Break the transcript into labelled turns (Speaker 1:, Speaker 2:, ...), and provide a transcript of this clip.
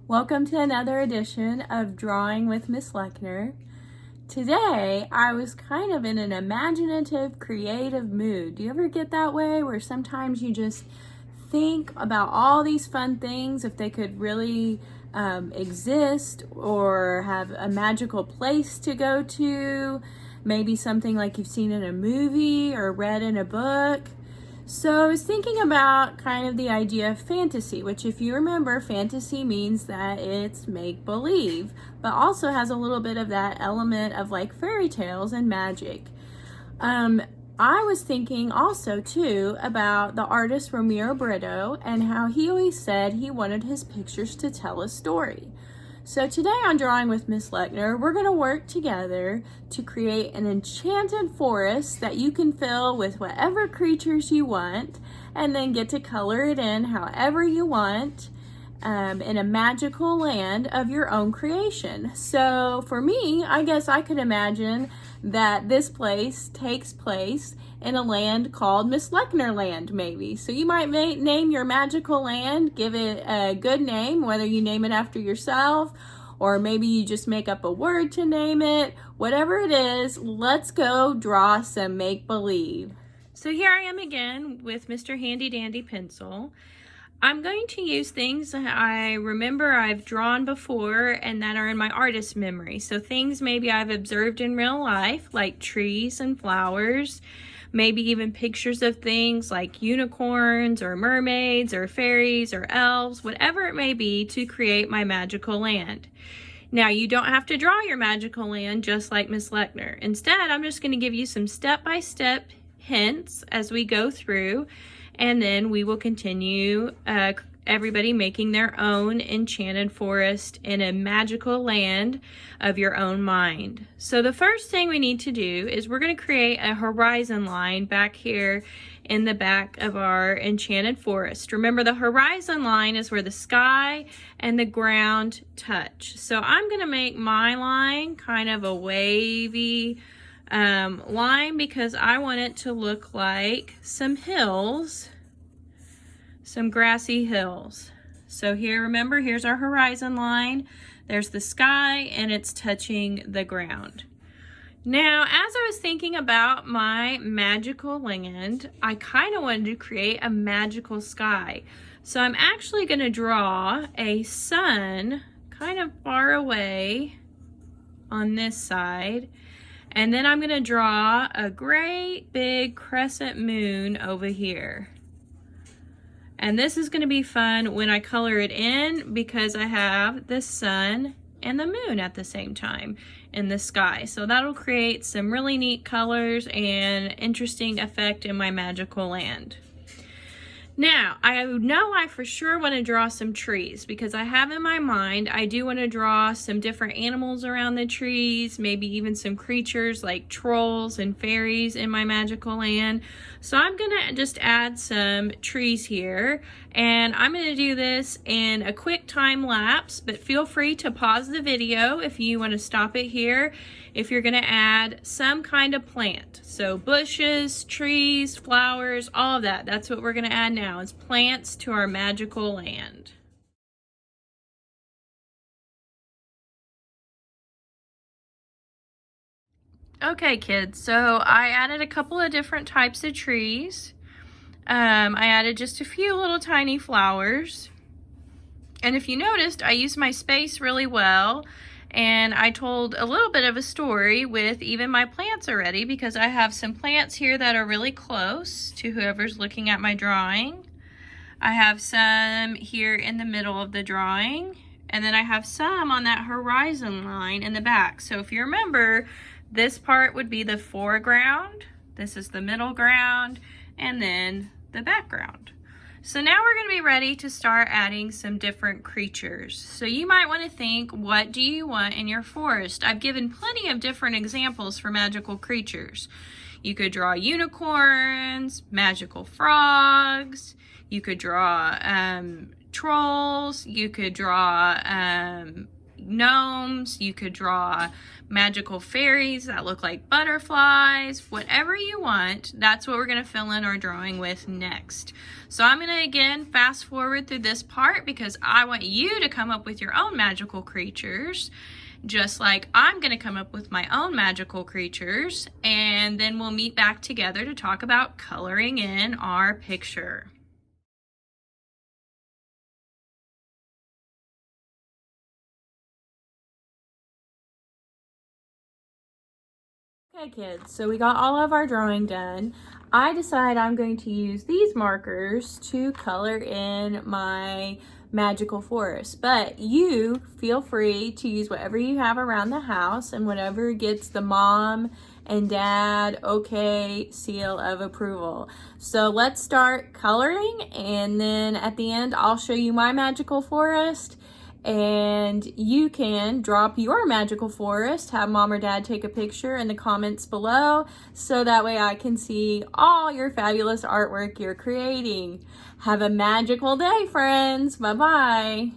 Speaker 1: Welcome to another edition of Drawing with Miss Leochner. Today, I was kind of in an imaginative, creative mood. Do you ever get that way where sometimes you just think about all these fun things if they could really exist or have a magical place to go to? Maybe something like you've seen in a movie or read in a book. So I was thinking about kind of the idea of fantasy, which if you remember, fantasy means that it's make-believe, but also has a little bit of that element of like fairy tales and magic. I was thinking also too about the artist Romero Brito and how he always said he wanted his pictures to tell a story. So today on Drawing with Miss Leochner, we're going to work together to create an enchanted forest that you can fill with whatever creatures you want and then get to color it in however you want in a magical land of your own creation. So for me, I guess I could imagine that this place takes place in a land called Miss Leochner Land, maybe. So you might name your magical land, give it a good name, whether you name it after yourself, or maybe you just make up a word to name it. Whatever it is, let's go draw some make-believe. So here I am again with Mr. Handy Dandy Pencil. I'm going to use things that I remember I've drawn before and that are in my artist memory. So things maybe I've observed in real life, like trees and flowers, maybe even pictures of things like unicorns or mermaids or fairies or elves, whatever it may be, to create my magical land. Now, you don't have to draw your magical land just like Miss Leochner. Instead, I'm just going to give you some step-by-step hints as we go through, and then we will continue everybody making their own enchanted forest in a magical land of your own mind. So the first thing we need to do is we're going to create a horizon line back here in the back of our enchanted forest. Remember, the horizon line is where the sky and the ground touch. So I'm going to make my line kind of a wavy line because I want it to look like some hills, some grassy hills. So here, remember, here's our horizon line. There's the sky and it's touching the ground. Now, as I was thinking about my magical land, I kind of wanted to create a magical sky. So I'm actually going to draw a sun kind of far away on this side. And then I'm going to draw a great big crescent moon over here. And this is going to be fun when I color it in because I have the sun and the moon at the same time in the sky. So that'll create some really neat colors and interesting effect in my magical land. Now, I know I for sure want to draw some trees because I have in my mind, I do want to draw some different animals around the trees, maybe even some creatures like trolls and fairies in my magical land. So I'm going to just add some trees here, and I'm going to do this in a quick time lapse, but feel free to pause the video if you want to stop it here if you're going to add some kind of plant. So bushes, trees, flowers, all of that. That's what we're going to add now, is plants to our magical land. Okay, kids, so I added a couple of different types of trees. I added just a few little tiny flowers. And if you noticed, I used my space really well. And I told a little bit of a story with even my plants already because I have some plants here that are really close to whoever's looking at my drawing. I have some here in the middle of the drawing, and then I have some on that horizon line in the back. So if you remember, this part would be the foreground, this is the middle ground, and then the background. So now we're going to be ready to start adding some different creatures. So you might want to think, what do you want in your forest? I've given plenty of different examples for magical creatures. You could draw unicorns, magical frogs, you could draw trolls, you could draw gnomes, you could draw magical fairies that look like butterflies, whatever you want. That's what we're going to fill in our drawing with next. So I'm going to again fast forward through this part because I want you to come up with your own magical creatures, just like I'm going to come up with my own magical creatures, and then we'll meet back together to talk about coloring in our picture. Okay kids, so we got all of our drawing done. I decide I'm going to use these markers to color in my magical forest, but you feel free to use whatever you have around the house and whatever gets the mom and dad okay seal of approval. So let's start coloring, and then at the end I'll show you my magical forest, and you can drop your magical forest, have mom or dad take a picture in the comments below so that way I can see all your fabulous artwork you're creating. Have a magical day, friends. Bye-bye.